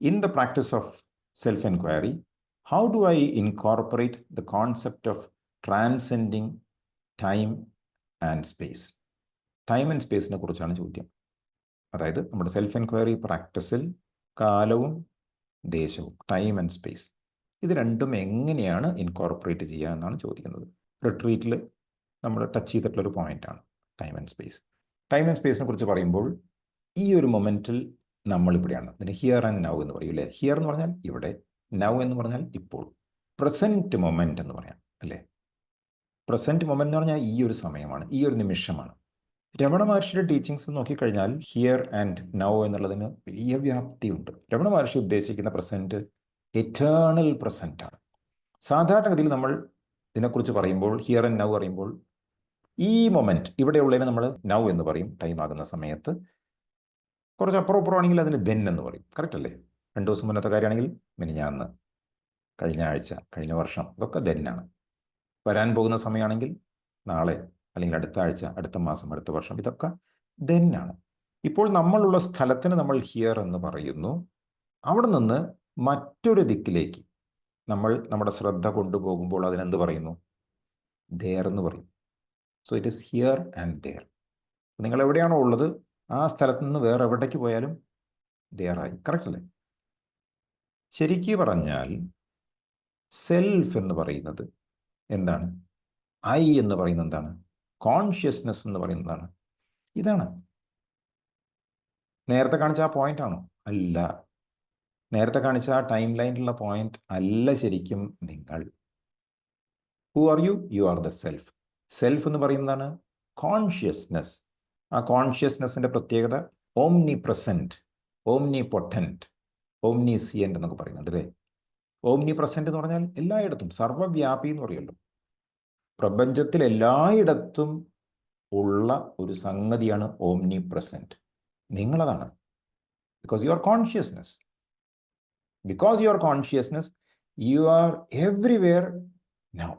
In the practice of self-inquiry, how do I incorporate the concept of transcending time and space? Time and സ്പേസിനെ കുറിച്ചാണ് ചോദ്യം. അതായത് നമ്മുടെ self enquiry പ്രാക്ടീസിൽ കാലവും ദേശവും, ടൈം ആൻഡ് സ്പേസ്, ഇത് രണ്ടും എങ്ങനെയാണ് ഇൻകോർപ്പറേറ്റ് ചെയ്യുക എന്നാണ് ചോദിക്കുന്നത്. റിട്രീറ്റിൽ നമ്മൾ ടച്ച് ചെയ്തിട്ടുള്ളൊരു പോയിന്റാണ് time and space. Time and സ്പേസിനെ കുറിച്ച് പറയുമ്പോൾ ഈ ഒരു മൊമെൻറ്റിൽ നമ്മളിവിടെയാണ്. അതിന് ഹിയർ ആൻഡ് നൗ എന്ന് പറയും അല്ലേ. ഹിയർ എന്ന് പറഞ്ഞാൽ ഇവിടെ, നൗ എന്ന് പറഞ്ഞാൽ ഇപ്പോൾ, പ്രസൻറ്റ് മൊമെൻ്റ് എന്ന് പറയാം അല്ലേ. പ്രസൻറ്റ് മൊമെൻ്റ് എന്ന് പറഞ്ഞാൽ ഈ ഒരു സമയമാണ്, ഈ ഒരു നിമിഷമാണ്. രമണ മഹർഷിയുടെ ടീച്ചിങ്സ് നോക്കിക്കഴിഞ്ഞാൽ ഹിയർ ആൻഡ് നൗ എന്നുള്ളതിന് വലിയ വ്യാപ്തിയുണ്ട്. രമണ മഹർഷി ഉദ്ദേശിക്കുന്ന പ്രസൻറ്റ് എറ്റേണൽ പ്രസൻ്റ് ആണ്. സാധാരണഗതിയിൽ നമ്മൾ ഇതിനെക്കുറിച്ച് പറയുമ്പോൾ, ഹിയർ ആൻഡ് നൗ പറയുമ്പോൾ, ഈ മൊമെൻറ്റ് ഇവിടെയുള്ളതിനെ നമ്മൾ നൗ എന്ന് പറയും. ടൈം ആകുന്ന സമയത്ത് കുറച്ച് അപ്പുറം ആണെങ്കിൽ അതിന് ദെൻ എന്ന് പറയും. കറക്റ്റ് അല്ലേ? 2 ദിവസം മുന്നത്തെ കാര്യമാണെങ്കിൽ മിനിഞ്ഞാന്ന്, കഴിഞ്ഞ ആഴ്ച, കഴിഞ്ഞ വർഷം, ഇതൊക്കെ ദെന്നാണ്. വരാൻ പോകുന്ന സമയമാണെങ്കിൽ നാളെ, അല്ലെങ്കിൽ അടുത്ത ആഴ്ച, അടുത്ത മാസം, അടുത്ത വർഷം, ഇതൊക്കെ ദെന്നാണ്. ഇപ്പോൾ നമ്മളുള്ള സ്ഥലത്തിന് നമ്മൾ ഹിയർ എന്ന് പറയുന്നു. അവിടെ നിന്ന് മറ്റൊരു ദിക്കിലേക്ക് നമ്മൾ നമ്മുടെ ശ്രദ്ധ കൊണ്ടുപോകുമ്പോൾ അതിനെന്ത് പറയുന്നു? ദേർ എന്ന് പറയും. So it is here and there. നിങ്ങൾ എവിടെയാണോ ഉള്ളത് ആ സ്ഥലത്ത് നിന്ന് വേറെ എവിടേക്ക് പോയാലും ദേറായി. കറക്റ്റ് അല്ലേ? ശരിക്കും പറഞ്ഞാൽ സെൽഫ് എന്ന് പറയുന്നത് എന്താണ്? ഐ എന്ന് പറയുന്നത് എന്താണ്? കോൺഷ്യസ്നെസ് എന്ന് പറയുന്നതാണ്. ഇതാണ്. നേരത്തെ കാണിച്ച ആ പോയിന്റ് ആണോ? അല്ല. നേരത്തെ കാണിച്ച ആ ടൈം ലൈനിലുള്ള പോയിന്റ് അല്ല ശരിക്കും നിങ്ങൾ. Who are you? U are the self. Self എന്ന് പറയുന്നതാണ് കോൺഷ്യസ്നെസ്. ആ കോൺഷ്യസ്നെസ്സിൻ്റെ പ്രത്യേകത ഓംനി പ്രസൻറ്റ്, ഓംനി പൊട്ടൻറ്റ്, ഓംനിസിയൻ്റ് എന്നൊക്കെ പറയുന്നുണ്ട് അല്ലേ. ഓംനി പ്രസൻറ്റ് എന്ന് പറഞ്ഞാൽ എല്ലായിടത്തും, സർവ്വവ്യാപി എന്ന് പറയുമല്ലോ. പ്രപഞ്ചത്തിൽ എല്ലായിടത്തും ഉള്ള ഒരു സംഗതിയാണ് ഓംനി പ്രസൻറ്റ്. നിങ്ങളതാണ്. Because you are consciousness. Because you are consciousness, you are everywhere now.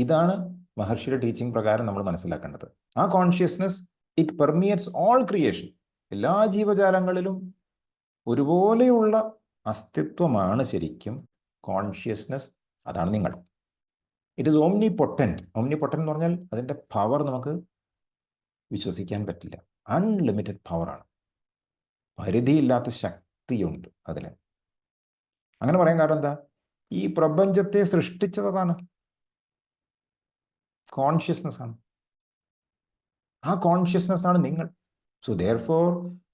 ഇതാണ് മഹർഷിയുടെ ടീച്ചിങ് പ്രകാരം നമ്മൾ മനസ്സിലാക്കേണ്ടത്. ആ consciousness it permeates all creation. എല്ലാ ജീവജാലങ്ങളിലും ഒരുപോലെയുള്ള അസ്തിത്വമാണ് ശരിക്കും കോൺഷ്യസ്നെസ്. അതാണ് നിങ്ങൾ. It is omnipotent. Omnipotent എന്ന് പറഞ്ഞാൽ അതിൻ്റെ പവർ നമുക്ക് വിശ്വസിക്കാൻ പറ്റില്ല. അൺലിമിറ്റഡ് പവറാണ്. പരിധിയില്ലാത്ത ശക്തിയുണ്ട് അതിന്. അങ്ങനെ പറയാൻ കാരണം എന്താ? ഈ പ്രപഞ്ചത്തെ സൃഷ്ടിച്ചതാണ് കോൺഷ്യസ്നെസ് ആണ്. ആ കോൺഷ്യസ്നെസ് ആണ് നിങ്ങൾ. സോ ദെയർഫോർ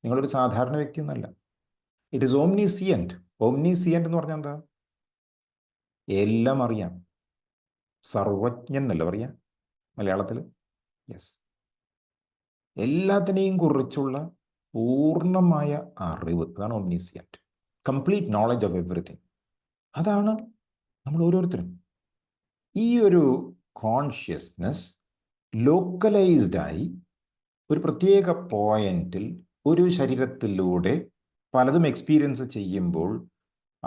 നിങ്ങളൊരു സാധാരണ വ്യക്തിയൊന്നുമല്ല. It is ഓംനിസിയൻറ്റ്. ഓംനിസിയൻറ്റ് എന്ന് പറഞ്ഞാൽ എന്താ? എല്ലാം അറിയാം. സർവജ്ഞൻ എന്നല്ല പറയാ മലയാളത്തിൽ? യെസ്. എല്ലാത്തിനെയും കുറിച്ചുള്ള പൂർണ്ണമായ അറിവ്, അതാണ് omniscient. Complete knowledge of everything. അതാണ് നമ്മൾ ഓരോരുത്തരും. ഈ ഒരു കോൺഷ്യസ്നെസ് ലോക്കലൈസ്ഡായി ഒരു പ്രത്യേക പോയിന്റിൽ ഒരു ശരീരത്തിലൂടെ പലതും എക്സ്പീരിയൻസ് ചെയ്യുമ്പോൾ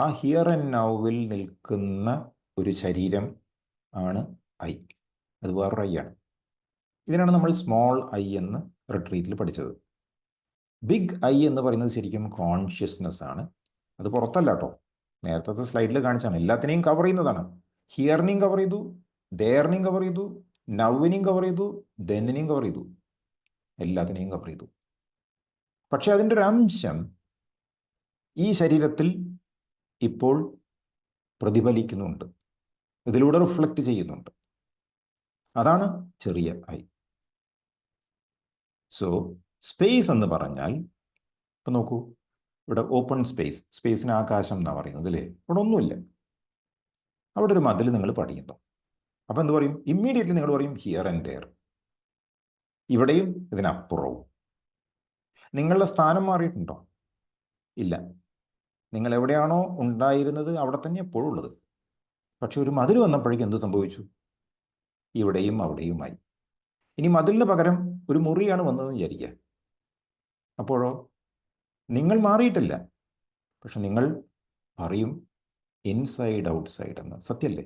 ആ ഹിയർ ആൻഡ് നൗവിൽ നിൽക്കുന്ന ഒരു ശരീരം ആണ് ഐ. അത് വേറൊരു ഐ ആണ്. ഇതിനാണ് നമ്മൾ സ്മോൾ ഐ എന്ന് റിട്രീറ്റിൽ പഠിച്ചത്. ബിഗ് ഐ എന്ന് പറയുന്നത് ശരിക്കും കോൺഷ്യസ്നെസ് ആണ്. അത് പുറത്തല്ല കേട്ടോ. നേരത്തെ സ്ലൈഡിൽ കാണിച്ചാണ്. എല്ലാത്തിനെയും കവർ ചെയ്യുന്നതാണ്. ഹിയറിനെയും കവർ ചെയ്തു, ദേറിനെയും കവർ ചെയ്തു, നൗവിനെയും കവർ ചെയ്തു, ദെന്നിനെയും കവർ ചെയ്തു, എല്ലാത്തിനെയും കവർ ചെയ്തു. പക്ഷെ അതിൻ്റെ ഒരു അംശം ഈ ശരീരത്തിൽ ഇപ്പോൾ പ്രതിഫലിക്കുന്നുണ്ട്, ഇതിലൂടെ റിഫ്ലക്റ്റ് ചെയ്യുന്നുണ്ട്. അതാണ് ചെറിയ ഐ. സോ സ്പേസ് എന്ന് പറഞ്ഞാൽ, ഇപ്പം നോക്കൂ, ഇവിടെ ഓപ്പൺ സ്പേസ്, സ്പേസിന് ആകാശം എന്നാണ് പറയുന്നത് അല്ലേ. ഇവിടെ ഒന്നുമില്ല. അവിടെ ഒരു മതിൽ നിങ്ങൾ പഠിക്കുന്നു. അപ്പം എന്ത് പറയും? ഇമ്മീഡിയറ്റ്ലി നിങ്ങൾ പറയും ഹിയർ ആൻഡ് ദെയർ. ഇവിടെയും ഇതിനപ്പുറവും. നിങ്ങളുടെ സ്ഥാനം മാറിയിട്ടുണ്ടോ? ഇല്ല. നിങ്ങൾ എവിടെയാണോ ഉണ്ടായിരുന്നത് അവിടെ തന്നെ എപ്പോഴും ഉള്ളത്. പക്ഷെ ഒരു മതിൽ വന്നപ്പോഴേക്കും എന്ത് സംഭവിച്ചു? ഇവിടെയും അവിടെയുമായി. ഇനി മതിലിന് പകരം ഒരു മുറിയാണ് വന്നതെന്ന് വിചാരിക്കുക. അപ്പോഴോ നിങ്ങൾ മാറിയിട്ടില്ല. പക്ഷെ നിങ്ങൾ പറയും ഇൻസൈഡ് ഔട്ട്സൈഡ് എന്ന്. സത്യല്ലേ?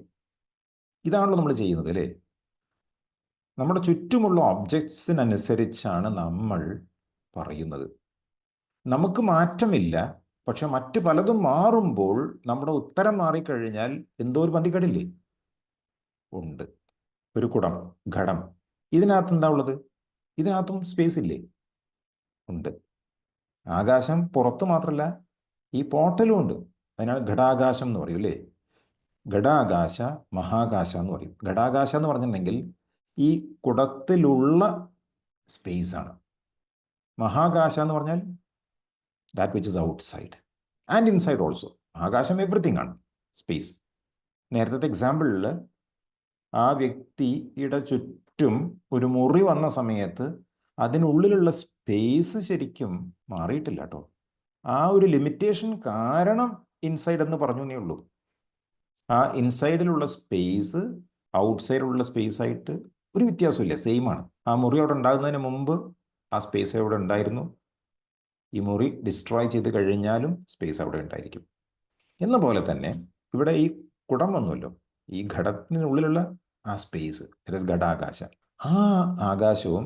ഇതാണല്ലോ നമ്മൾ ചെയ്യുന്നത് അല്ലേ. നമ്മുടെ ചുറ്റുമുള്ള ഒബ്ജക്ട്സിനനുസരിച്ചാണ് നമ്മൾ പറയുന്നത്. നമുക്ക് മാറ്റമില്ല, പക്ഷെ മറ്റ് പലതും മാറുമ്പോൾ നമ്മുടെ ഉത്തരം മാറിക്കഴിഞ്ഞാൽ എന്തോ ഒരു പന്തികേടില്ലേ? ഉണ്ട്. ഒരു കുടം, ഘടം, ഇതിനകത്ത് എന്താ ഉള്ളത്? ഇതിനകത്തും സ്പേസ് ഇല്ലേ? ഉണ്ട്. ആകാശം പുറത്ത് മാത്രമല്ല, ഈ പോർട്ടലും ഉണ്ട്. അതിനാണ് ഘടാകാശം എന്ന് പറയും അല്ലേ? ഘടാകാശ, മഹാകാശ എന്ന് പറയും. ഘടാകാശ എന്ന് പറഞ്ഞിട്ടുണ്ടെങ്കിൽ ഈ കുടത്തിലുള്ള സ്പേസ് ആണ്. മഹാകാശ എന്ന് പറഞ്ഞാൽ that which is outside and inside also. ആകാശം എവറിത്തിങ് ആണ്, സ്പേസ്. നേരത്തെ എക്സാമ്പിളിൽ ആ വ്യക്തിയുടെ ചുറ്റും ഒരു മുറി വന്ന സമയത്ത് അതിനുള്ളിലുള്ള സ്പേസ് ശരിക്കും മാറിയിട്ടില്ല കേട്ടോ. ആ ഒരു ലിമിറ്റേഷൻ കാരണം ഇൻസൈഡ് എന്ന് പറഞ്ഞു എന്നേ ഉള്ളൂ. ആ ഇൻസൈഡിലുള്ള സ്പേസ് ഔട്ട്സൈഡിലുള്ള സ്പേസ് ആയിട്ട് ഒരു വ്യത്യാസമില്ല, സെയിം ആണ്. ആ മുറി അവിടെ ഉണ്ടാകുന്നതിന് മുമ്പ് ആ സ്പേസ് അവിടെ ഉണ്ടായിരുന്നു. ഈ മുറി ഡിസ്ട്രോയ് ചെയ്ത് കഴിഞ്ഞാലും സ്പേസ് അവിടെ ഉണ്ടായിരിക്കും. എന്ന പോലെ തന്നെ ഇവിടെ ഈ കുടം വന്നുവല്ലോ, ഈ ഘടത്തിനുള്ളിലുള്ള ആ സ്പേസ്, ഘടാകാശ, ആ ആകാശവും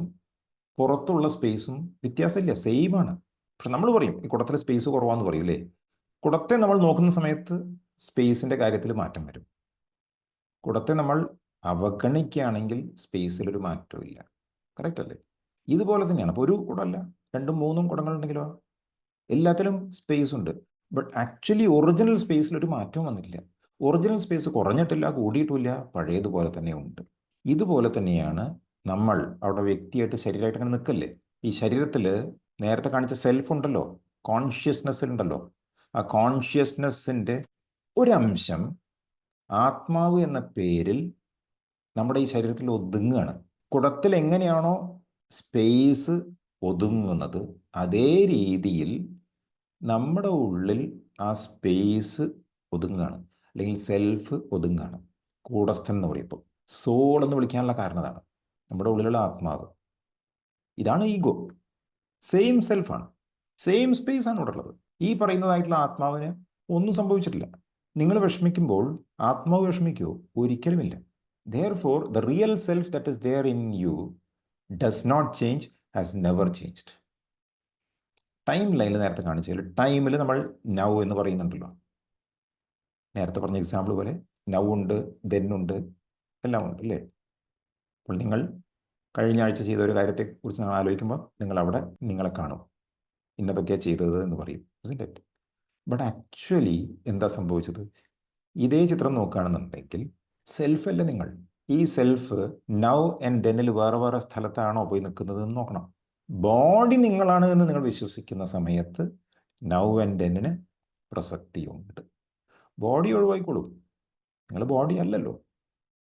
പുറത്തുള്ള സ്പേസും വ്യത്യാസമില്ല, സെയിം ആണ്. പക്ഷെ നമ്മൾ പറയും ഈ കുടത്തിൽ സ്പേസ് കുറവാന്ന് പറയും അല്ലേ? കുടത്തെ നമ്മൾ നോക്കുന്ന സമയത്ത് സ്പേസിന്റെ കാര്യത്തിൽ മാറ്റം വരും. കുടത്തെ നമ്മൾ അവഗണിക്കുകയാണെങ്കിൽ സ്പേസിൽ ഒരു മാറ്റവും ഇല്ല. കറക്റ്റ് അല്ലേ? ഇതുപോലെ തന്നെയാണ്. അപ്പോൾ ഒരു കുടമല്ല, 2-3 കുടങ്ങളുണ്ടെങ്കിലോ എല്ലാത്തിലും സ്പേസ് ഉണ്ട്. ബട്ട് ആക്ച്വലി ഒറിജിനൽ സ്പേസിൽ ഒരു മാറ്റവും വന്നിട്ടില്ല. ഒറിജിനൽ സ്പേസ് കുറഞ്ഞിട്ടില്ല, കൂടിയിട്ടുമില്ല, പഴയതുപോലെ തന്നെ ഉണ്ട്. ഇതുപോലെ തന്നെയാണ് നമ്മൾ അവിടെ വ്യക്തിയായിട്ട് ശരീരമായിട്ട് അങ്ങനെ നിൽക്കല്ലേ. ഈ ശരീരത്തിൽ നേരത്തെ കാണിച്ച സെൽഫ് ഉണ്ടല്ലോ, കോൺഷ്യസ്നെസ് ഉണ്ടല്ലോ, ആ കോൺഷ്യസ്നെസ്സിൻ്റെ ഒരംശം ആത്മാവ് എന്ന പേരിൽ നമ്മുടെ ഈ ശരീരത്തിൽ ഒതുങ്ങുകയാണ്. കുടത്തിൽ എങ്ങനെയാണോ സ്പേസ് ഒതുങ്ങുന്നത് അതേ രീതിയിൽ നമ്മുടെ ഉള്ളിൽ ആ സ്പേസ് ഒതുങ്ങുകയാണ്, അല്ലെങ്കിൽ സെൽഫ് ഒതുങ്ങുകയാണ്. കൂടസ്ഥൻ എന്ന് പറയും. ഇപ്പോൾ സോൾ എന്ന് വിളിക്കാനുള്ള കാരണം അതാണ്, നമ്മുടെ ഉള്ളിലുള്ള ആത്മാവ്. ഇതാണ് ഈഗോ. സെയിം സെൽഫാണ്, സെയിം സ്പേസ് ആണ് ഇവിടെ ഉള്ളത്. ഈ പറയുന്നതായിട്ടുള്ള ആത്മാവിന് ഒന്നും സംഭവിച്ചിട്ടില്ല. നിങ്ങൾ വിഷമിക്കുമ്പോൾ ആത്മാവ് വിഷമിക്കുമോ? ഒരിക്കലുമില്ല. Therefore, the real self that is there in you does not change, has never changed. Time ലൈനിൽ നേരത്തെ കാണിച്ചാൽ ടൈമിൽ നമ്മൾ നൗ എന്ന് പറയുന്നുണ്ടല്ലോ. നേരത്തെ പറഞ്ഞ എക്സാമ്പിൾ പോലെ നൗ ഉണ്ട്, ദെൻ ഉണ്ട്, എല്ലാം ഉണ്ട് അല്ലേ? അപ്പോൾ നിങ്ങൾ കഴിഞ്ഞ ആഴ്ച ചെയ്ത ഒരു കാര്യത്തെക്കുറിച്ച് നിങ്ങൾ ആലോചിക്കുമ്പോൾ നിങ്ങൾ അവിടെ നിങ്ങളെ കാണും, ഇന്നതൊക്കെയാണ് ചെയ്തത് എന്ന് പറയും. ബട്ട് ആക്ച്വലി എന്താ സംഭവിച്ചത്? ഇതേ ചിത്രം നോക്കുകയാണെന്നുണ്ടെങ്കിൽ സെൽഫ് അല്ല നിങ്ങൾ. ഈ സെൽഫ് നൗ ആൻഡ് ദെന്നിൽ വേറെ വേറെ സ്ഥലത്താണോ പോയി നിൽക്കുന്നത് എന്ന് നോക്കണം. ബോഡി നിങ്ങളാണ് എന്ന് നിങ്ങൾ വിശ്വസിക്കുന്ന സമയത്ത് നൗ ആൻഡ് ദെന്നിന് പ്രസക്തിയുണ്ട്. ബോഡി ഒഴിവായിക്കോളും, നിങ്ങൾ ബോഡി അല്ലല്ലോ.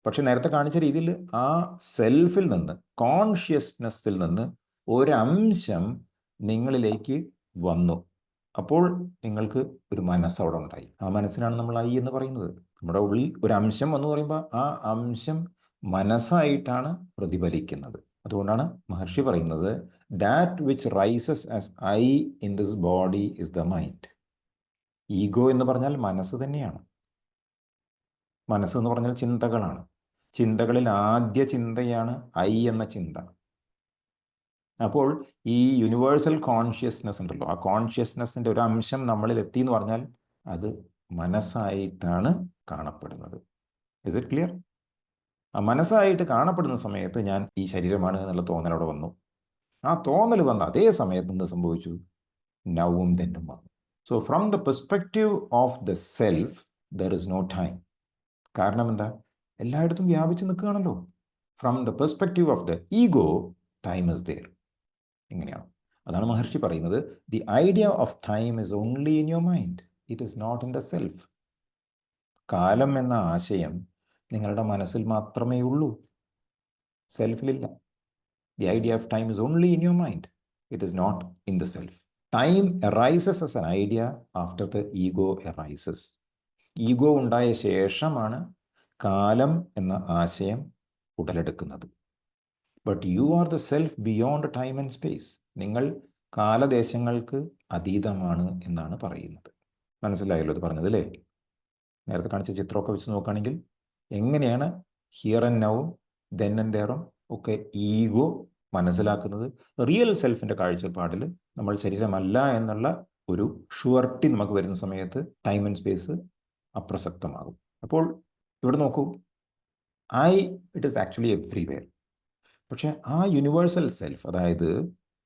പക്ഷെ നേരത്തെ കാണിച്ച രീതിയിൽ ആ സെൽഫിൽ നിന്ന്, കോൺഷ്യസ്നെസ്സിൽ നിന്ന് ഒരംശം നിങ്ങളിലേക്ക് വന്നു. അപ്പോൾ നിങ്ങൾക്ക് ഒരു മനസ്സ് അവിടെ ഉണ്ടായി. ആ മനസ്സിനാണ് നമ്മൾ ഐ എന്ന് പറയുന്നത്. നമ്മുടെ ഉള്ളിൽ ഒരു അംശം എന്ന് പറയുമ്പോൾ ആ അംശം മനസ്സായിട്ടാണ് പ്രതിഫലിക്കുന്നത്. അതുകൊണ്ടാണ് മഹർഷി പറയുന്നത് that which rises as I in this body is the mind. Ego എന്ന് പറഞ്ഞാൽ മനസ്സ് തന്നെയാണ്. മനസ്സ് എന്ന് പറഞ്ഞാൽ ചിന്തകളാണ്. ചിന്തകളിൽ ആദ്യ ചിന്തയാണ് ഐ എന്ന ചിന്ത. അപ്പോൾ ഈ യൂണിവേഴ്സൽ കോൺഷ്യസ്നെസ് ഉണ്ടല്ലോ, ആ കോൺഷ്യസ്നെസ്സിൻ്റെ ഒരു അംശം നമ്മളിൽ എത്തി എന്ന് പറഞ്ഞാൽ അത് മനസ്സായിട്ടാണ് കാണപ്പെടുന്നത്. Is it clear? ആ മനസ്സായിട്ട് കാണപ്പെടുന്ന സമയത്ത് ഞാൻ ഈ ശരീരമാണ് എന്നുള്ള തോന്നൽ അവിടെ വന്നു. ആ തോന്നൽ വന്ന അതേ സമയത്ത് എന്ത് സംഭവിച്ചു? നൗവും ദെന്നും വന്നു. So from the perspective of the self there is no time. കാരണം എന്താ? എല്ലായിടത്തും വ്യാപിച്ച് നിൽക്കുകയാണല്ലോ. From the perspective of the ego time is there. ഇങ്ങനെയാണ്. അതാണ് മഹർഷി പറയുന്നത് the idea of time is only in your mind, it is not in the self. കാലം എന്ന ആശയം നിങ്ങളുടെ മനസ്സിൽ മാത്രമേ ഉള്ളൂ, സെൽഫിലില്ല. The idea of time is only in your mind, it is not in the self. Time arises as an idea after the ego arises. Ego ഉണ്ടായ ശേഷമാണ് കാലം എന്ന ആശയം ഉടലെടുക്കുന്നത്. But you are the self beyond time and space. നിങ്ങൾ കാലദേശങ്ങൾക്ക് അതീതമാണ് എന്നാണ് പറയുന്നത്. മനസ്സിലായല്ലോ ഇത് പറഞ്ഞത് അല്ലേ? നേരത്തെ കാണിച്ച ചിത്രമൊക്കെ വെച്ച് നോക്കുകയാണെങ്കിൽ എങ്ങനെയാണ് ഹിയർ ആൻഡ് നൗവും ദെൻ ആൻഡ് ദെയറും ഒക്കെ ഈഗോ മനസ്സിലാക്കുന്നത്. റിയൽ സെൽഫിൻ്റെ കാഴ്ചപ്പാടിൽ നമ്മൾ ശരീരമല്ല എന്നുള്ള ഒരു ഷുവർട്ടി നമുക്ക് വരുന്ന സമയത്ത് ടൈം ആൻഡ് സ്പേസ് അപ്രസക്തമാകും. അപ്പോൾ ഇവിടെ നോക്കൂ, ഇറ്റ് ഈസ് ആക്ച്വലി എവ്രിവെയർ. പക്ഷെ ആ യൂണിവേഴ്സൽ സെൽഫ്, അതായത്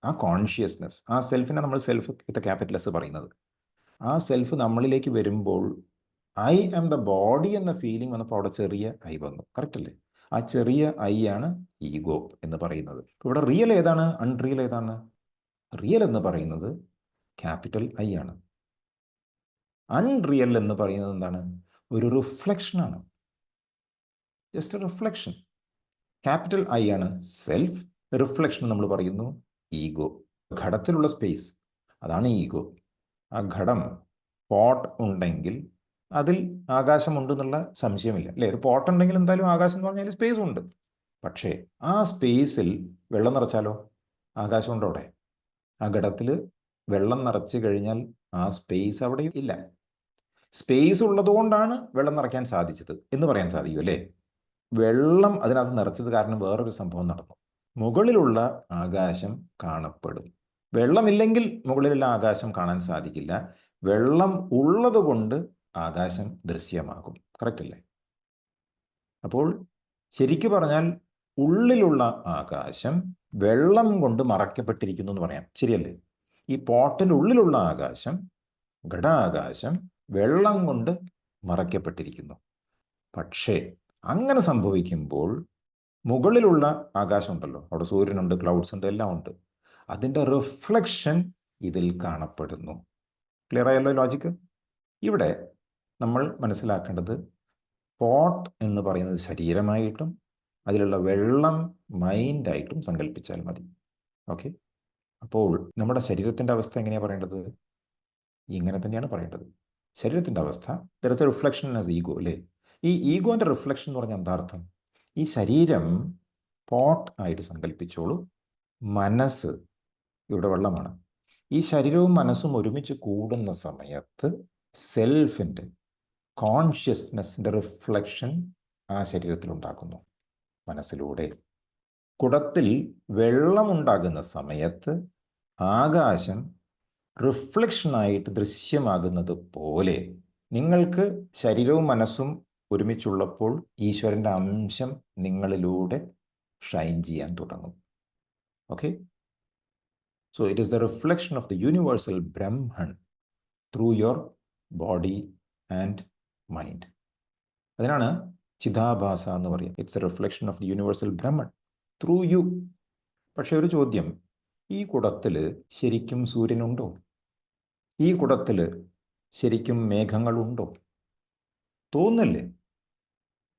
ആ കോൺഷ്യസ്നെസ്, ആ സെൽഫിനെ നമ്മൾ സെൽഫ് വിത്ത് ക്യാപിറ്റൽ പറയുന്നത്, ആ സെൽഫ് നമ്മളിലേക്ക് വരുമ്പോൾ ഐ ആം ദ ബോഡി എന്ന ഫീലിംഗ് വന്നപ്പോൾ അവിടെ ചെറിയ ഐ വന്നു. കറക്റ്റ് അല്ലേ? ആ ചെറിയ ഐ ആണ് ഈഗോ എന്ന് പറയുന്നത്. ഇവിടെ റിയൽ ഏതാണ്, അൺറിയൽ ഏതാണ്? റിയൽ എന്ന് പറയുന്നത് ക്യാപിറ്റൽ ഐ ആണ്. അൺറിയൽ എന്ന് പറയുന്നത് എന്താണ്? ഒരു റിഫ്ലക്ഷനാണ്, just a reflection. Capital I ആണ് സെൽഫ്, റിഫ്ലക്ഷൻ നമ്മൾ പറയുന്നു ഈഗോ. ഘടത്തിലുള്ള സ്പേസ്, അതാണ് ഈഗോ. ആ ഘടം പോട്ട് ഉണ്ടെങ്കിൽ അതിൽ ആകാശമുണ്ട് എന്നുള്ള സംശയമില്ല, അല്ലേ? ഒരു പോട്ട് ഉണ്ടെങ്കിൽ എന്തായാലും ആകാശം എന്ന് പറഞ്ഞാൽ സ്പേസ് ഉണ്ട്. പക്ഷേ ആ സ്പേസിൽ വെള്ളം നിറച്ചാലോ? ആകാശമുണ്ടോ അവിടെ? ആ ഘടത്തിൽ വെള്ളം നിറച്ചു കഴിഞ്ഞാൽ ആ സ്പേസ് അവിടെ ഇല്ല. സ്പേസ് ഉള്ളതുകൊണ്ടാണ് വെള്ളം നിറയ്ക്കാൻ സാധിച്ചത് എന്ന് പറയാൻ സാധിക്കും, അല്ലേ? വെള്ളം അതിനകത്ത് നിറച്ചത് കാരണം വേറൊരു സംഭവം നടന്നു. മുകളിലുള്ള ആകാശം കാണപ്പെടും. വെള്ളമില്ലെങ്കിൽ മുകളിലുള്ള ആകാശം കാണാൻ സാധിക്കില്ല. വെള്ളം ഉള്ളത് കൊണ്ട് ആകാശം ദൃശ്യമാകും. കറക്റ്റ് അല്ലേ? അപ്പോൾ ശരിക്കു പറഞ്ഞാൽ ഉള്ളിലുള്ള ആകാശം വെള്ളം കൊണ്ട് മറയ്ക്കപ്പെട്ടിരിക്കുന്നു എന്ന് പറയാം. ശരിയല്ലേ? ഈ പോട്ടിൻ്റെ ഉള്ളിലുള്ള ആകാശം, ഘടാകാശം, വെള്ളം കൊണ്ട് മറയ്ക്കപ്പെട്ടിരിക്കുന്നു. പക്ഷേ അങ്ങനെ സംഭവിക്കുമ്പോൾ മുകളിലുള്ള ആകാശം ഉണ്ടല്ലോ, അവിടെ സൂര്യനുണ്ട്, ക്ലൗഡ്സ് ഉണ്ട്, എല്ലാം ഉണ്ട്. അതിൻ്റെ റിഫ്ലക്ഷൻ ഇതിൽ കാണപ്പെടുന്നു. ക്ലിയർ ആയല്ലോ ലോജിക്ക്? ഇവിടെ നമ്മൾ മനസ്സിലാക്കേണ്ടത് പോട്ട് എന്ന് പറയുന്നത് ശരീരമായിട്ടും അതിലുള്ള വെള്ളം മൈൻഡായിട്ടും സങ്കല്പിച്ചാൽ മതി. ഓക്കെ? അപ്പോൾ നമ്മുടെ ശരീരത്തിൻ്റെ അവസ്ഥ എങ്ങനെയാണ് പറയേണ്ടത്? ഇങ്ങനെ തന്നെയാണ് പറയേണ്ടത്. ശരീരത്തിൻ്റെ അവസ്ഥ there is a reflection as ego, അല്ലേ? ഈ ഈഗോൻ്റെ റിഫ്ലക്ഷൻ എന്ന് പറഞ്ഞാൽ എന്താ അർത്ഥം? ഈ ശരീരം പോട്ട് ആയിട്ട് സങ്കല്പിച്ചോളൂ. മനസ്സ് ഇവിടെ വെള്ളമാണ്. ഈ ശരീരവും മനസ്സും ഒരുമിച്ച് കൂടുന്ന സമയത്ത് സെൽഫിൻ്റെ കോൺഷ്യസ്നെസ്സിൻ്റെ റിഫ്ലക്ഷൻ ആ ശരീരത്തിലുണ്ടാക്കുന്നു, മനസ്സിലൂടെ. കുടത്തിൽ വെള്ളമുണ്ടാകുന്ന സമയത്ത് ആകാശം റിഫ്ലക്ഷനായിട്ട് ദൃശ്യമാകുന്നത് പോലെ നിങ്ങൾക്ക് ശരീരവും മനസ്സും ഒരുമിച്ചുള്ളപ്പോൾ ഈശ്വരൻ്റെ അംശം നിങ്ങളിലൂടെ ഷൈൻ ചെയ്യാൻ തുടങ്ങും. Okay? So it is the reflection of the universal Brahman through your body and mind. അതിനാണ് ചിതാഭാസ എന്ന് പറയുക. It's a reflection of the universal Brahman through you. പക്ഷെ ഒരു ചോദ്യം, ഈ കുടത്തിൽ ശരിക്കും സൂര്യനുണ്ടോ? ഈ കുടത്തിൽ ശരിക്കും മേഘങ്ങളുണ്ടോ? തോന്നല്ലേ?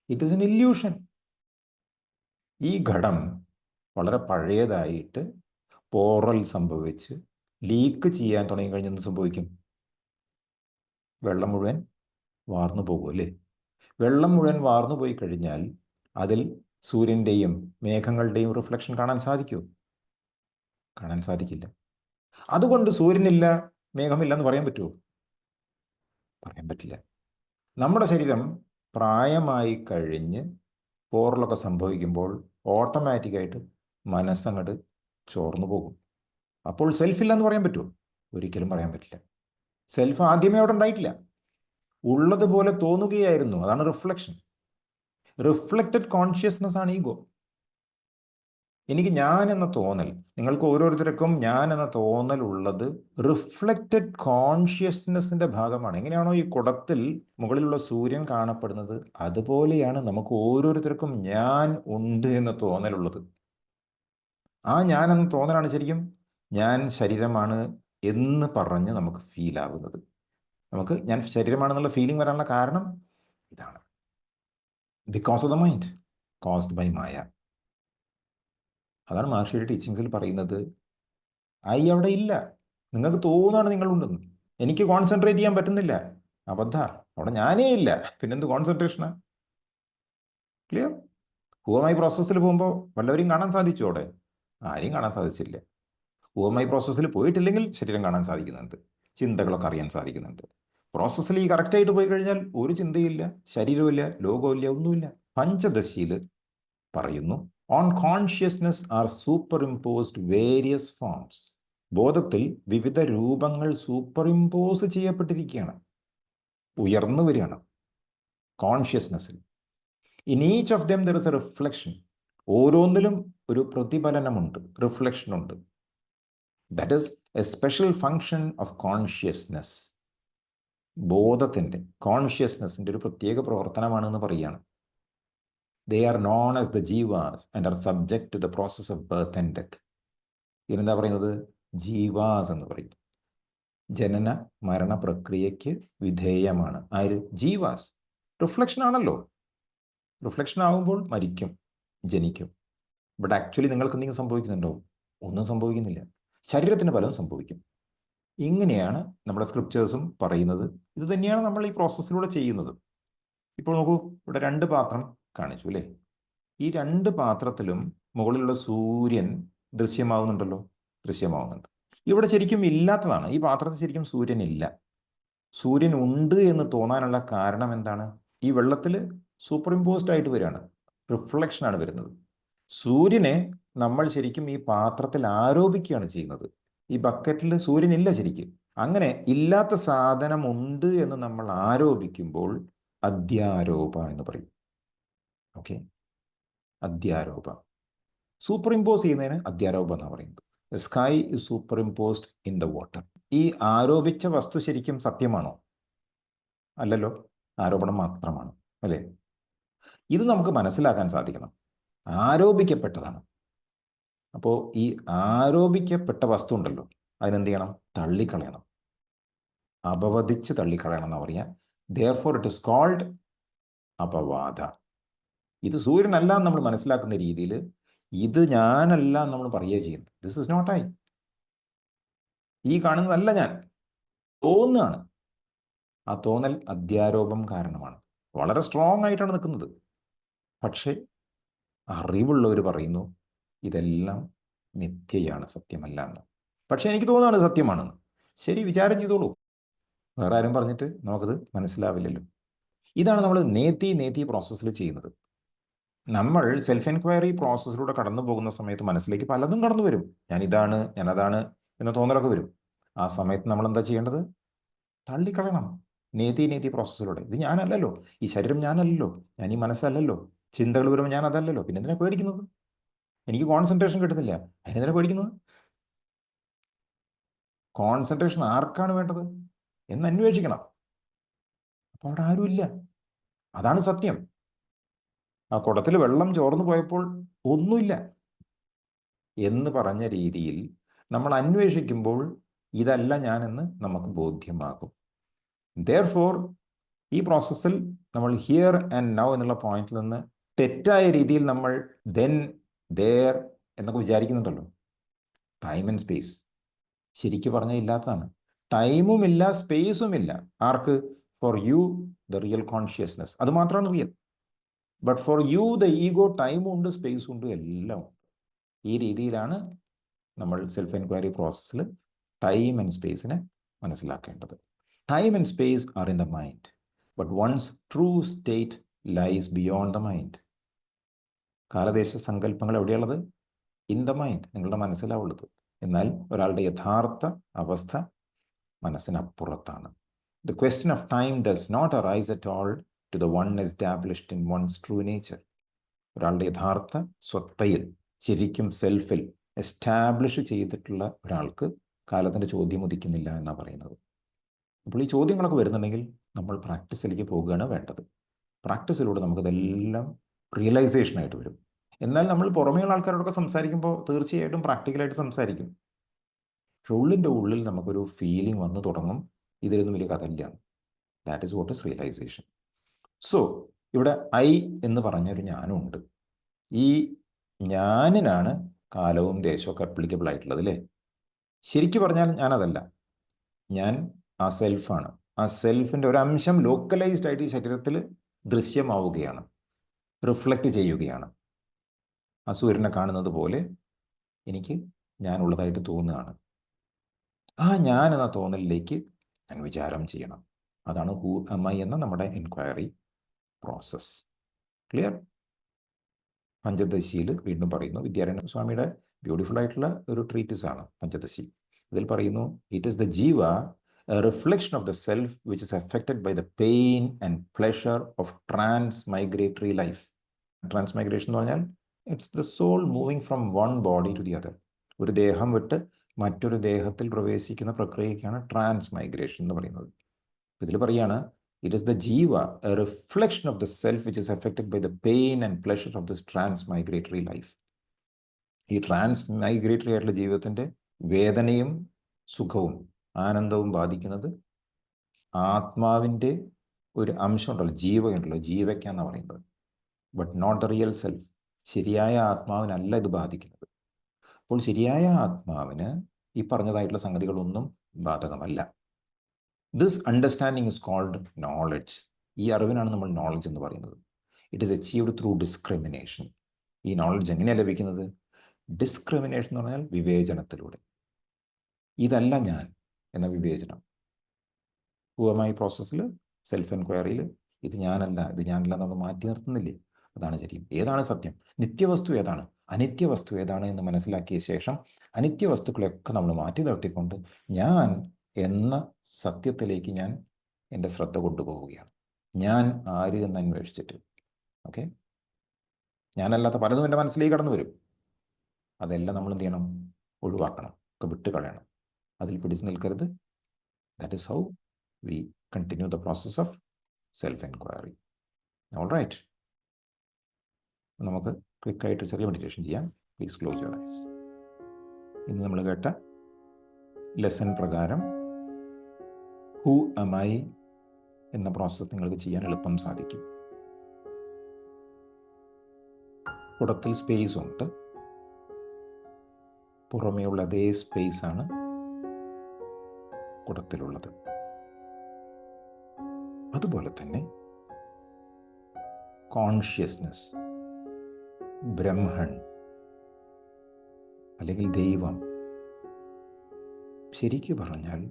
It is an illusion. ഈ ഘടം വളരെ പഴയതായിട്ട് പോറൽ സംഭവിച്ച് ലീക്ക് ചെയ്യാൻ തുടങ്ങിക്കഴിഞ്ഞാൽ എന്ത് സംഭവിക്കും? വെള്ളം മുഴുവൻ വാർന്നു പോകും, അല്ലേ? വെള്ളം മുഴുവൻ വാർന്നു പോയി കഴിഞ്ഞാൽ അതിൽ സൂര്യൻ്റെയും മേഘങ്ങളുടെയും റിഫ്ലക്ഷൻ കാണാൻ സാധിക്കുമോ? കാണാൻ സാധിക്കില്ല. അതുകൊണ്ട് സൂര്യനില്ല, മേഘമില്ല എന്ന് പറയാൻ പറ്റുമോ? പറയാൻ പറ്റില്ല. നമ്മുടെ ശരീരം പ്രായമായി കഴിഞ്ഞ് പോറലൊക്കെ സംഭവിക്കുമ്പോൾ ഓട്ടോമാറ്റിക്കായിട്ട് മനസ്സങ്ങോട്ട് ചോർന്നു പോകും. അപ്പോൾ സെൽഫില്ല എന്ന് പറയാൻ പറ്റുമോ? ഒരിക്കലും പറയാൻ പറ്റില്ല. സെൽഫ് ആദ്യമേ അവിടെ ഉണ്ടായിട്ടില്ല, ഉള്ളതുപോലെ തോന്നുകയായിരുന്നു. അതാണ് റിഫ്ലക്ഷൻ. റിഫ്ലക്റ്റഡ് കോൺഷ്യസ്നെസ് ആണ് ഈഗോ. എനിക്ക് ഞാൻ എന്ന തോന്നൽ, നിങ്ങൾക്ക് ഓരോരുത്തർക്കും ഞാൻ എന്ന തോന്നൽ ഉള്ളത് റിഫ്ലക്റ്റഡ് കോൺഷ്യസ്നെസ്സിൻ്റെ ഭാഗമാണ്. എങ്ങനെയാണോ ഈ കുടത്തിൽ മുകളിലുള്ള സൂര്യൻ കാണപ്പെടുന്നത്, അതുപോലെയാണ് നമുക്ക് ഓരോരുത്തർക്കും ഞാൻ ഉണ്ട് എന്ന തോന്നലുള്ളത്. ആ ഞാൻ എന്ന തോന്നലാണ് ശരിക്കും ഞാൻ ശരീരമാണ് എന്ന് പറഞ്ഞ് നമുക്ക് ഫീൽ ആകുന്നത്. നമുക്ക് ഞാൻ ശരീരമാണെന്നുള്ള ഫീലിംഗ് വരാനുള്ള കാരണം ഇതാണ്. Because of the mind caused by maya. അതാണ് മഹർഷിയുടെ ടീച്ചിങ്സിൽ പറയുന്നത്, ഐ അവിടെ ഇല്ല. നിങ്ങൾക്ക് തോന്നുകയാണ് നിങ്ങളുണ്ടെന്ന്. എനിക്ക് കോൺസെൻട്രേറ്റ് ചെയ്യാൻ പറ്റുന്നില്ല. അബദ്ധ, അവിടെ ഞാനേ ഇല്ല. പിന്നെന്ത് കോൺസെൻട്രേഷനാണ്? ക്ലിയർ? ഹൂവമായി പ്രോസസ്സിൽ പോകുമ്പോൾ വല്ലവരെയും കാണാൻ സാധിച്ചു? അവിടെ ആരെയും കാണാൻ സാധിച്ചില്ല. ഹൂവമായി പ്രോസസ്സിൽ പോയിട്ടില്ലെങ്കിൽ ശരീരം കാണാൻ സാധിക്കുന്നുണ്ട്, ചിന്തകളൊക്കെ അറിയാൻ സാധിക്കുന്നുണ്ട്. പ്രോസസ്സിൽ ഈ കറക്റ്റായിട്ട് പോയി കഴിഞ്ഞാൽ ഒരു ചിന്തയില്ല, ശരീരമില്ല, ലോകമില്ല, ഒന്നുമില്ല. പഞ്ചദശിയിൽ പറയുന്നു, on consciousness are superimposed various forms. ബോധത്തിൽ വിവിധ രൂപങ്ങൾ സൂപ്പർ ഇമ്പോസ് ചെയ്യപ്പെട്ടിരിക്കുകയാണ്, ഉയർന്നു വരികയാണ് കോൺഷ്യസ്നെസ്സിൽ. In each of them there is a reflection. ഓരോന്നിലും ഒരു പ്രതിഫലനമുണ്ട്, റിഫ്ലക്ഷനുണ്ട്. That is a special function of consciousness. ബോധത്തിൻ്റെ, കോൺഷ്യസ്നെസ്സിൻ്റെ ഒരു പ്രത്യേക പ്രവർത്തനമാണെന്ന് പറയുകയാണ്. They are known as the jivas and are subject to the process of birth and death. ഇതിനെന്താ പറയുന്നത്? ജീവാസ് എന്ന് പറയും. ജനന മരണ പ്രക്രിയയ്ക്ക് വിധേയമാണ്. ആര്? ജീവാസ്. റിഫ്ലക്ഷൻ ആണല്ലോ. റിഫ്ലക്ഷൻ ആകുമ്പോൾ മരിക്കും, ജനിക്കും. ബട്ട് ആക്ച്വലി നിങ്ങൾക്ക് എന്തെങ്കിലും സംഭവിക്കുന്നുണ്ടോ? ഒന്നും സംഭവിക്കുന്നില്ല. ശരീരത്തിന് പലതും സംഭവിക്കും. ഇങ്ങനെയാണ് നമ്മുടെ സ്ക്രിപ്റ്റേഴ്സും പറയുന്നത്. ഇത് തന്നെയാണ് നമ്മൾ ഈ പ്രോസസ്സിലൂടെ ചെയ്യുന്നത്. ഇപ്പോൾ നോക്കൂ, ഇവിടെ 2 പാത്രം കാണിച്ചു അല്ലേ? ഈ 2 പാത്രത്തിലും മുകളിലുള്ള സൂര്യൻ ദൃശ്യമാവുന്നുണ്ടല്ലോ, ദൃശ്യമാവുന്നുണ്ട്. ഇവിടെ ശരിക്കും ഇല്ലാത്തതാണ്. ഈ പാത്രത്തിൽ ശരിക്കും സൂര്യൻ ഇല്ല. സൂര്യൻ ഉണ്ട് എന്ന് തോന്നാനുള്ള കാരണം എന്താണ്? ഈ വെള്ളത്തിൽ സൂപ്പർ ഇമ്പോസ്ഡ് ആയിട്ട് വരികയാണ്, റിഫ്ലക്ഷനാണ് വരുന്നത്. സൂര്യനെ നമ്മൾ ശരിക്കും ഈ പാത്രത്തിൽ ആരോപിക്കുകയാണ് ചെയ്യുന്നത്. ഈ ബക്കറ്റിൽ സൂര്യൻ ഇല്ല ശരിക്കും. അങ്ങനെ ഇല്ലാത്ത സാധനം ഉണ്ട് എന്ന് നമ്മൾ ആരോപിക്കുമ്പോൾ അധ്യാരോപ എന്ന് പറയും. ഓക്കെ, അധ്യാരോപ. സൂപ്പർ ഇമ്പോസ് ചെയ്യുന്നതിന് അധ്യാരോപ എന്നാണ് പറയുന്നത്. Sky is super imposed in the water. ഈ ആരോപിച്ച വസ്തു ശരിക്കും സത്യമാണോ? അല്ലല്ലോ, ആരോപണം മാത്രമാണ് അല്ലേ? ഇത് നമുക്ക് മനസ്സിലാക്കാൻ സാധിക്കണം. ആരോപിക്കപ്പെട്ടതാണ്. അപ്പോൾ ഈ ആരോപിക്കപ്പെട്ട വസ്തു ഉണ്ടല്ലോ, അതിനെന്ത് ചെയ്യണം? തള്ളിക്കളയണം, അപവദിച്ച് തള്ളിക്കളയണം എന്നാ പറയാ. Therefore it is called അപവാദ. ഇത് സൂര്യനല്ല നമ്മൾ മനസ്സിലാക്കുന്ന രീതിയിൽ ഇത് ഞാനല്ല നമ്മൾ പറയുകയും ചെയ്യുന്നു. This is not I. ഈ കാണുന്നതല്ല ഞാൻ, തോന്നുകയാണ്. ആ തോന്നൽ അധ്യാരോപം കാരണമാണ്. വളരെ സ്ട്രോങ് ആയിട്ടാണ് നിൽക്കുന്നത്. പക്ഷേ അറിവുള്ളവർ പറയുന്നു ഇതെല്ലാം മിഥ്യയാണ്, സത്യമല്ല എന്ന്. പക്ഷേ എനിക്ക് തോന്നുകയാണ് സത്യമാണെന്ന്. ശരി, വിചാരം ചെയ്തോളൂ. വേറെ ആരും പറഞ്ഞിട്ട് നമുക്കത് മനസ്സിലാവില്ലല്ലോ. ഇതാണ് നമ്മൾ നേത്തി പ്രോസസ്സിൽ ചെയ്യുന്നത്. നമ്മൾ സെൽഫ് എൻക്വയറി പ്രോസസ്സിലൂടെ കടന്നു പോകുന്ന സമയത്ത് മനസ്സിലേക്ക് പലതും കടന്നു വരും. ഞാൻ ഇതാണ്, ഞാൻ അതാണ് എന്ന തോന്നലൊക്കെ വരും. ആ സമയത്ത് നമ്മൾ എന്താ ചെയ്യേണ്ടത്? തള്ളിക്കളയണം. നേത്തി പ്രോസസ്സിലൂടെ. ഇത് ഞാനല്ലല്ലോ, ഈ ശരീരം ഞാനല്ലല്ലോ, ഞാൻ ഈ മനസ്സല്ലല്ലോ, ചിന്തകൾ വരുമ്പോൾ ഞാൻ അതല്ലല്ലോ, പിന്നെ എന്തിനാ പേടിക്കുന്നത്? എനിക്ക് കോൺസെൻട്രേഷൻ കിട്ടുന്നില്ല, അതിനെന്തിനാ പേടിക്കുന്നത്? കോൺസെൻട്രേഷൻ ആർക്കാണ് വേണ്ടത് എന്ന് അന്വേഷിക്കണം. അപ്പോൾ അവിടെ ആരുമില്ല. അതാണ് സത്യം. ആ കുടത്തിൽ വെള്ളം ചോർന്നു പോയപ്പോൾ ഒന്നുമില്ല എന്ന് പറഞ്ഞ രീതിയിൽ നമ്മൾ അന്വേഷിക്കുമ്പോൾ ഇതല്ല ഞാനെന്ന് നമുക്ക് ബോധ്യമാകും. Therefore ഈ പ്രോസസ്സിൽ നമ്മൾ ഹിയർ ആൻഡ് നൗ എന്നുള്ള പോയിന്റിൽ നിന്ന് തെറ്റായ രീതിയിൽ നമ്മൾ ദെൻ, ദേർ എന്നൊക്കെ വിചാരിക്കുന്നുണ്ടല്ലോ. ടൈം ആൻഡ് സ്പേസ് ശരിക്കും പറഞ്ഞാൽ ഇല്ലാത്തതാണ്. ടൈമും ഇല്ല, സ്പേസും ഇല്ല. ആർക്ക്? For you the real consciousness, അത് മാത്രമാണ് real. But for you the ego ടൈമും ഉണ്ട്, സ്പേസും ഉണ്ട്, എല്ലാം ഉണ്ട്. ഈ രീതിയിലാണ് നമ്മൾ സെൽഫ് എൻക്വയറി പ്രോസസ്സിൽ ടൈം ആൻഡ് സ്പേസിനെ മനസ്സിലാക്കേണ്ടത്. Time and space are in the mind, but once true state lies beyond the mind. കാലദേശ സങ്കല്പങ്ങൾ എവിടെയുള്ളത്? ഇൻ ദ മൈൻഡ്, നിങ്ങളുടെ മനസ്സിലാണ് ഉള്ളത്. എന്നാൽ ഒരാളുടെ യഥാർത്ഥ അവസ്ഥ മനസ്സിനപ്പുറത്താണ്. The question of time does not arise at all to the one established in one's true nature. ഒരാളുടെ യഥാർത്ഥ സ്വത്തയിൽ, ശരിക്കും സെൽഫിൽ എസ്റ്റാബ്ലിഷ് ചെയ്തിട്ടുള്ള ഒരാൾക്ക് കാലത്തിൻ്റെ ചോദ്യം ഉദിക്കുന്നില്ല എന്നാണ് പറയുന്നത്. അപ്പോൾ ഈ ചോദ്യങ്ങളൊക്കെ വരുന്നുണ്ടെങ്കിൽ നമ്മൾ പ്രാക്ടീസിലേക്ക് പോകുകയാണ് വേണ്ടത്. പ്രാക്ടീസിലൂടെ നമുക്കതെല്ലാം റിയലൈസേഷനായിട്ട് വരും. എന്നാൽ നമ്മൾ പുറമേയുള്ള ആൾക്കാരോടൊക്കെ സംസാരിക്കുമ്പോൾ തീർച്ചയായിട്ടും പ്രാക്ടിക്കലായിട്ട് സംസാരിക്കും. പക്ഷെ ഉള്ളിൻ്റെ ഉള്ളിൽ നമുക്കൊരു ഫീലിംഗ് വന്നു തുടങ്ങും, ഇതിലൊന്നും വലിയ കഥയില്ല. That is what is realisation. So ഇവിടെ ഐ എന്ന് പറഞ്ഞൊരു ഞാനുണ്ട്. ഈ ഞാനിനാണ് കാലവും ദേശമൊക്കെ അപ്ലിക്കബിൾ ആയിട്ടുള്ളത് അല്ലേ? ശരിക്കും പറഞ്ഞാൽ ഞാനതല്ല. ഞാൻ ആ സെൽഫാണ്. ആ സെൽഫിൻ്റെ ഒരു അംശം ലോക്കലൈസ്ഡ് ആയിട്ട് ഈ ശരീരത്തിൽ ദൃശ്യമാവുകയാണ്, റിഫ്ലക്റ്റ് ചെയ്യുകയാണ്. ആ സൂര്യനെ കാണുന്നത് പോലെ എനിക്ക് ഞാനുള്ളതായിട്ട് തോന്നുകയാണ്. ആ ഞാൻ എന്ന തോന്നലിലേക്ക് ഞാൻ വിചാരം ചെയ്യണം. അതാണ് ഹൂ ആം ഐ എന്ന നമ്മുടെ എൻക്വയറി പ്രോസസ്. ക്ലിയർ? പഞ്ചദശിയിൽ വീണ്ടും പറയുന്നു, വിദ്യാരണ്യ സ്വാമിയുടെ ബ്യൂട്ടിഫുൾ ആയിട്ടുള്ള ഒരു ട്രീറ്റിസാണ് പഞ്ചദശി. ഇതിൽ പറയുന്നു, it is the jiva a reflection of the self which is affected by the pain and pleasure of transmigratory life. Transmigration എന്ന് പറഞ്ഞാൽ it's the soul moving from one body to the other. ഒരു ദേഹം വിട്ട് മറ്റൊരു ദേഹത്തിൽ പ്രവേശിക്കുന്ന പ്രക്രിയയ്ക്കാണ് ട്രാൻസ്മൈഗ്രേഷൻ എന്ന് പറയുന്നത്. ഇതിൽ പറയാണ്, it is the jiva a reflection of the self which is affected by the pain and pleasure of this transmigratory life. ഈ ട്രാൻസ്മൈഗ്രേറ്ററി ആയിട്ടുള്ള ജീവിതത്തിൻ്റെ വേദനയും സുഖവും ആനന്ദവും ബാധിക്കുന്നത് ആത്മാവിൻ്റെ ഒരു അംശമുണ്ടല്ലോ, ജീവയുണ്ടല്ലോ, ജീവയ്ക്കാന്ന് പറയുന്നത്. But not the real self. ശരിയായ ആത്മാവിനല്ല ഇത് ബാധിക്കുന്നത്. അപ്പോൾ ശരിയായ ആത്മാവിന് ഈ പറഞ്ഞതായിട്ടുള്ള സംഗതികളൊന്നും ബാധകമല്ല. This understanding is called knowledge. ഈ അറിവിനാണ് നമ്മൾ നോളജ് എന്ന് പറയുന്നത്. It is achieved through discrimination. ഈ നോളജ് എങ്ങനെയാണ് ലഭിക്കുന്നത്? ഡിസ്ക്രിമിനേഷൻ എന്ന് പറഞ്ഞാൽ വിവേചനത്തിലൂടെ. ഇതല്ല ഞാൻ എന്ന വിവേചനം. ഹുവമായി പ്രോസസ്സിൽ, സെൽഫ് എൻക്വയറിയിൽ ഇത് ഞാനല്ല നമ്മൾ മാറ്റി നിർത്തുന്നില്ലേ? അതാണ് ശരിയും. ഏതാണ് സത്യം? നിത്യവസ്തു ഏതാണ്, അനിത്യവസ്തു ഏതാണ് എന്ന് മനസ്സിലാക്കിയ ശേഷം അനിത്യവസ്തുക്കളെയൊക്കെ നമ്മൾ മാറ്റി നിർത്തിക്കൊണ്ട് ഞാൻ എന്ന സത്യത്തിലേക്ക് ഞാൻ എൻ്റെ ശ്രദ്ധ കൊണ്ടുപോവുകയാണ്. ഞാൻ ആര് എന്ന് അന്വേഷിച്ചിട്ട്. ഓക്കെ, ഞാനല്ലാത്ത പലതും എൻ്റെ മനസ്സിലേക്ക് കടന്നു വരും. അതെല്ലാം നമ്മൾ എന്ത് ചെയ്യണം? ഒഴിവാക്കണം, ഒക്കെ വിട്ട് കളയണം. അതിൽ പിടിച്ചു നിൽക്കരുത്. That is how we continue the process of self enquiry. All right, നമുക്ക് ക്വിക്കായിട്ട് ചെറിയ മെഡിറ്റേഷൻ ചെയ്യാം. Please close your eyes. ഇന്ന് നമ്മൾ കേട്ട ലെസൺ പ്രകാരം ഹൂ am I എന്ന പ്രോസസ്സ് നിങ്ങൾക്ക് ചെയ്യാൻ എളുപ്പം സാധിക്കും. കുടത്തിൽ സ്പേസ് ഉണ്ട്. പുറമേയുള്ള അതേ സ്പേസാണ് കുടത്തിലുള്ളത്. അതുപോലെ തന്നെ കോൺഷ്യസ്നെസ്, ബ്രഹ്മൻ അല്ലെങ്കിൽ ദൈവം, ശരിക്കു പറഞ്ഞാൽ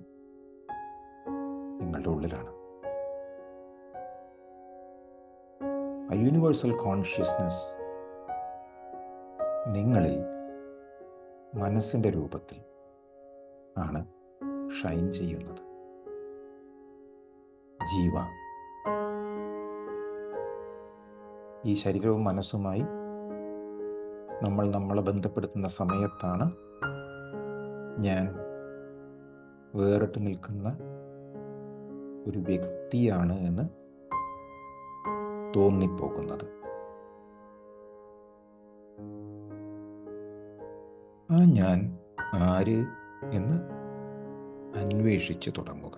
നിങ്ങളുടെ ഉള്ളിലാണ്. ആ യൂണിവേഴ്സൽ കോൺഷ്യസ്നെസ് നിങ്ങളിൽ മനസ്സിൻ്റെ രൂപത്തിൽ ആണ് ഷൈൻ ചെയ്യുന്നത്. ജീവ ഈ ശരീരവും മനസ്സുമായി നമ്മളെ ബന്ധപ്പെടുത്തുന്ന സമയത്താണ് ഞാൻ വേറിട്ട് നിൽക്കുന്ന ഒരു വ്യക്തിയാണ് എന്ന് തോന്നിപ്പോകുന്നത്. ആ ഞാൻ ആര് എന്ന് അന്വേഷിച്ച് തുടങ്ങുക.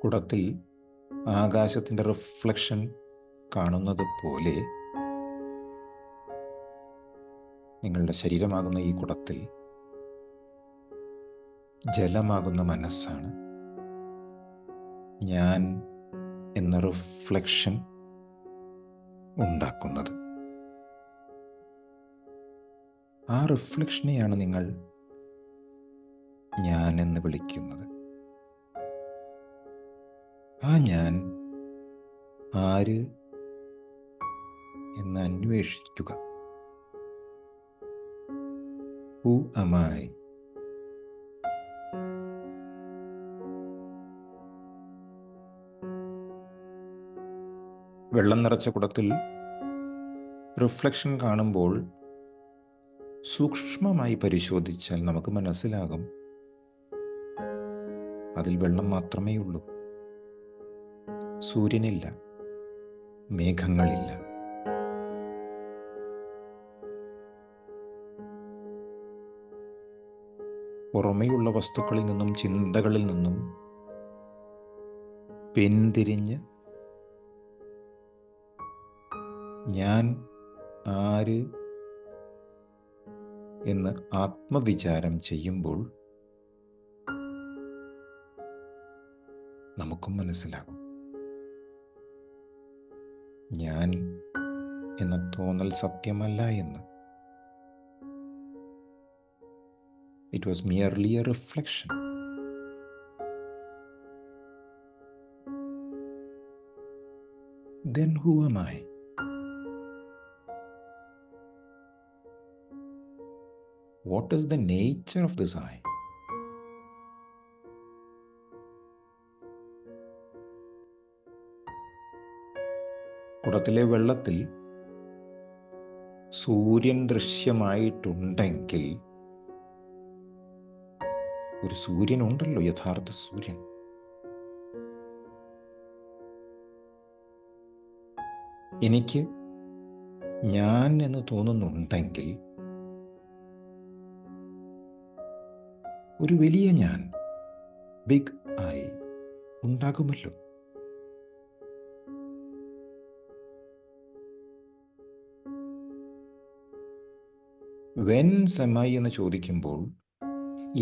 കുടത്തിൽ ആകാശത്തിൻ്റെ റിഫ്ലക്ഷൻ കാണുന്നത് പോലെ നിങ്ങളുടെ ശരീരമാകുന്ന ഈ കുടത്തിൽ ജലമാകുന്ന മനസ്സാണ് ഞാൻ എന്ന റിഫ്ലക്ഷൻ ഉണ്ടാക്കുന്നത്. ആ റിഫ്ലക്ഷനെയാണ് നിങ്ങൾ ഞാൻ എന്ന് വിളിക്കുന്നത്. ആ ഞാൻ ആര് എന്ന് അന്വേഷിക്കുക. Who am I? വെള്ളം നിറച്ച കുടത്തിൽ റിഫ്ലക്ഷൻ കാണുമ്പോൾ സൂക്ഷ്മമായി പരിശോധിച്ചാൽ നമുക്ക് മനസ്സിലാകും അതിൽ വെള്ളം മാത്രമേ ഉള്ളൂ. സൂര്യനില്ല, മേഘങ്ങളില്ല. പുറമേയുള്ള വസ്തുക്കളിൽ നിന്നും ചിന്തകളിൽ നിന്നും പിന്തിരിഞ്ഞ് ഞാൻ ആര് എന്ന് ആത്മവിചാരം ചെയ്യുമ്പോൾ നമുക്കും മനസ്സിലാകും ഞാൻ എന്ന തോന്നൽ സത്യമല്ല എന്ന്. It was merely a reflection. Then who am I? What is the nature of this I? കുടത്തിലെ വെള്ളത്തിൽ സൂര്യൻ ദൃശ്യമായിട്ടുണ്ടെങ്കിൽ ഒരു സൂര്യനുണ്ടല്ലോ, യഥാർത്ഥ സൂര്യൻ. എനിക്ക് ഞാൻ എന്ന് തോന്നുന്നുണ്ടെങ്കിൽ ഒരു വലിയ ഞാൻ, ബിഗ് ഐ ഉണ്ടാകുമല്ലോ. വെൻസ് എം ഐ എന്ന് ചോദിക്കുമ്പോൾ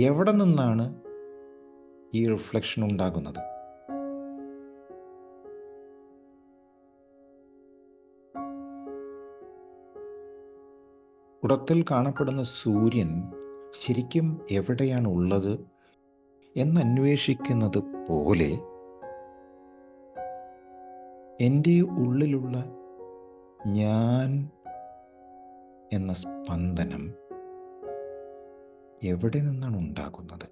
എവിടെ നിന്നാണ് ഈ റിഫ്ലക്ഷൻ ഉണ്ടാകുന്നത്? കുടത്തിൽ കാണപ്പെടുന്ന സൂര്യൻ ശരിക്കും എവിടെയാണ് ഉള്ളത് എന്നന്വേഷിക്കുന്നത് പോലെ എൻ്റെ ഉള്ളിലുള്ള ഞാൻ എന്ന സ്പന്ദനം എവിടെ നിന്നാണ് ഉണ്ടാകുന്നത്?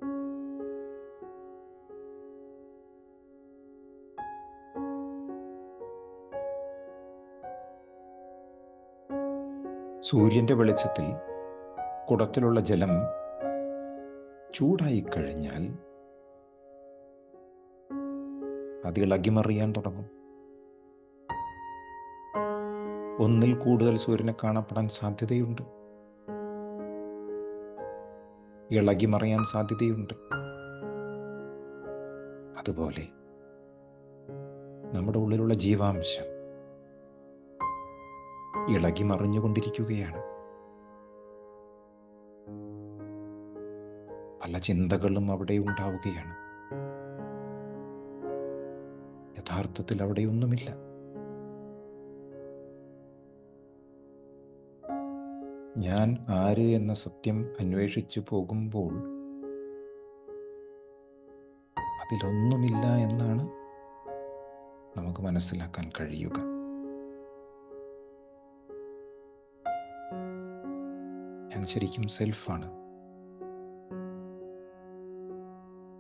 സൂര്യൻ്റെ വെളിച്ചത്തിൽ കുടത്തിലുള്ള ജലം ചൂടായിക്കഴിഞ്ഞാൽ അത് ഇളകിമറിയാൻ തുടങ്ങും. ഒന്നിൽ കൂടുതൽ സൂര്യനെ കാണപ്പെടാൻ സാധ്യതയുണ്ട്, ഇളകിമറിയാൻ സാധ്യതയുണ്ട്. അതുപോലെ നമ്മുടെ ഉള്ളിലുള്ള ജീവാംശം ഇളകി മറിഞ്ഞുകൊണ്ടിരിക്കുകയാണ്. പല ചിന്തകളും അവിടെ ഉണ്ടാവുകയാണ്. യഥാർത്ഥത്തിൽ അവിടെയൊന്നുമില്ല. ഞാൻ ആര് എന്ന സത്യം അന്വേഷിച്ചു പോകുമ്പോൾ അതിലൊന്നുമില്ല എന്നാണ് നമുക്ക് മനസ്സിലാക്കാൻ കഴിയുക. ഞാൻ ശരിക്കും സെൽഫാണ്.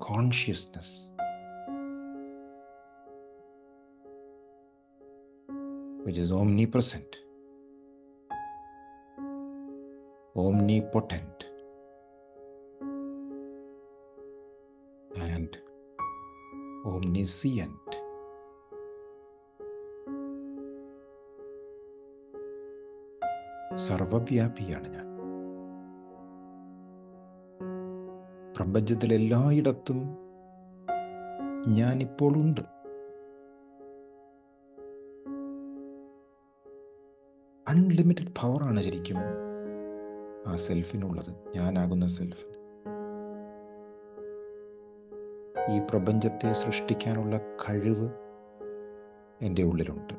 Consciousness, which is omnipresent, omnipotent, and omniscient. സർവവ്യാപിയാണ് ഞാൻ. പ്രപഞ്ചത്തിൽ എല്ലായിടത്തും ഞാനിപ്പോൾ ഉണ്ട്. അൺലിമിറ്റഡ് പവറാണ് ശരിക്കും ആ സെൽഫിനുള്ളത്, ഞാനാകുന്ന സെൽഫിന്. ഈ പ്രപഞ്ചത്തെ സൃഷ്ടിക്കാനുള്ള കഴിവ് എൻ്റെ ഉള്ളിലുണ്ട്.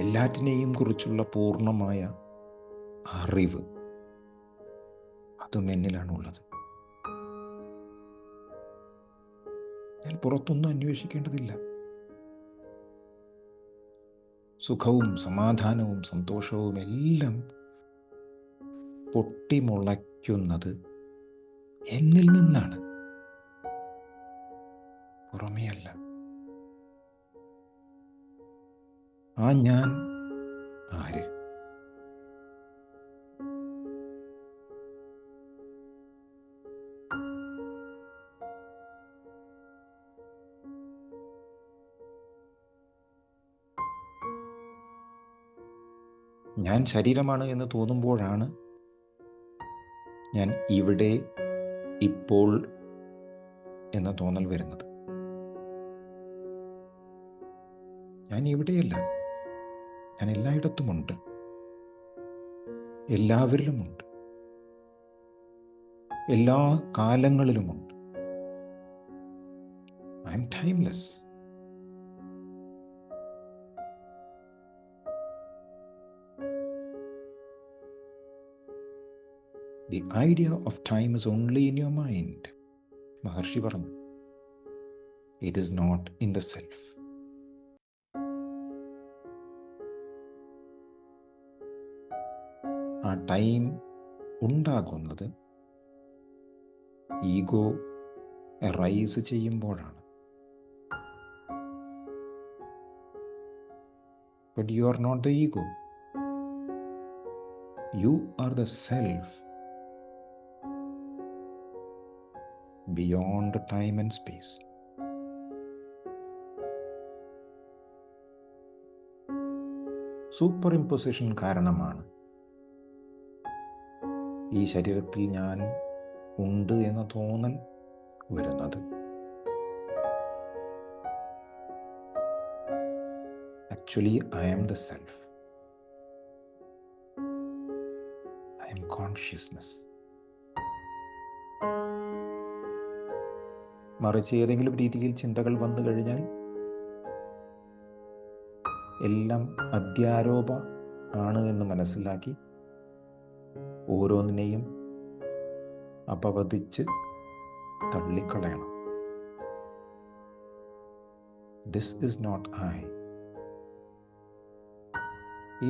എല്ലാറ്റിനെയും കുറിച്ചുള്ള പൂർണ്ണമായ അറിവ് അതും എന്നിലാണുള്ളത്. ഞാൻ പുറത്തൊന്നും അന്വേഷിക്കേണ്ടതില്ല. സുഖവും സമാധാനവും സന്തോഷവും എല്ലാം പൊട്ടിമുളയ്ക്കുന്നത് എന്നിൽ നിന്നാണ്, പുറമേയല്ല. ആ ഞാൻ ആര്? ഞാൻ ശരീരമാണ് എന്ന് തോന്നുമ്പോഴാണ് ഞാൻ ഇവിടെ ഇപ്പോൾ എന്ന തോന്നൽ വരുന്നത്. ഞാൻ ഇവിടെയല്ല, ഞാൻ എല്ലായിടത്തുമുണ്ട്, എല്ലാവരിലുമുണ്ട്, എല്ലാ കാലങ്ങളിലുമുണ്ട്. I am timeless. The idea of time is only in your mind. Maharshi പറഞ്ഞു, it is not in the self. ആ ടൈം ഉണ്ടാകുന്നത് ഈഗോ റൈസ് ചെയ്യുമ്പോഴാണ്. But you are not the ego. You are the self beyond time and space. Superimposition കാരണമാണ് ഈ ശരീരത്തിൽ ഞാൻ ഉണ്ട് എന്ന തോന്നൽ വരുന്നത്. Actually I am the self. I am consciousness. മറിച്ച് ഏതെങ്കിലും രീതിയിൽ ചിന്തകൾ വന്നു കഴിഞ്ഞാൽ എല്ലാം അധ്യാരോപ ആണ് എന്ന് മനസ്സിലാക്കി ഓരോന്നിനെയും അപവദിച്ച് തള്ളിക്കളയണം. This is not I.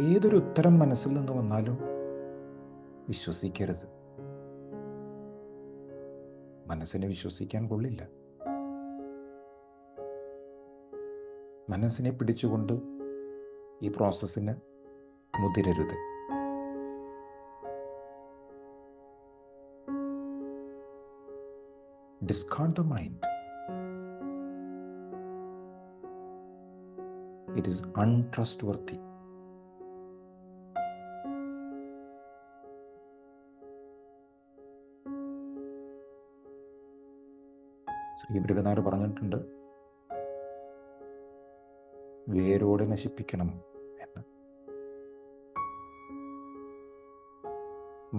ഏതൊരു ഉത്തരം മനസ്സിൽ നിന്ന് വന്നാലും വിശ്വസിക്കരുത്. മനസ്സിനെ വിശ്വസിക്കാൻ കൊള്ളില്ല. മനസ്സിനെ പിടിച്ചുകൊണ്ട് ഈ പ്രോസസ്സിന് മുതിരരുത്. Discard the mind. It is untrustworthy. Shri ബൃഹദാർ പറഞ്ഞിട്ടുണ്ട്, വേരോടെ നശിപ്പിക്കണം എന്ന്.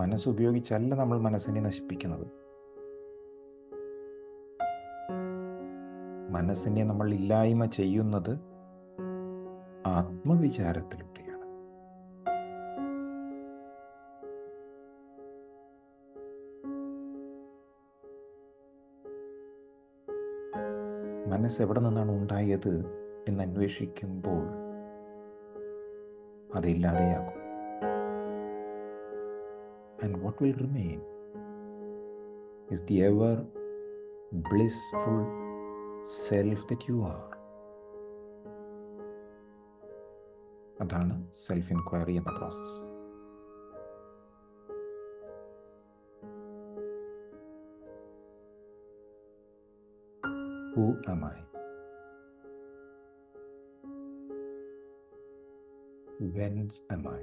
മനസ്സുപയോഗിച്ചല്ല നമ്മൾ മനസ്സിനെ നശിപ്പിക്കുന്നത്. മനസ്സിനെ നമ്മൾ ഇല്ലായ്മ ചെയ്യുന്നത് ആത്മവിചാരത്തിലൂടെയാണ്. മനസ്സ് എവിടെ നിന്നാണ് ഉണ്ടായത് എന്ന് അന്വേഷിക്കുമ്പോൾ അതില്ലാതെയാകും. And what will remain is the ever blissful self that you are. അതാണ് സെൽഫ് എൻക്വയറി എന്ന process. Who am I? Whence am I?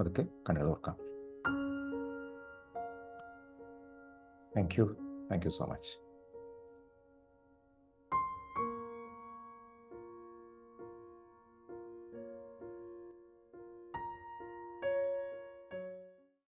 അതൊക്കെ കണ്ണുകൾ ഓർക്കാം. Thank you so much.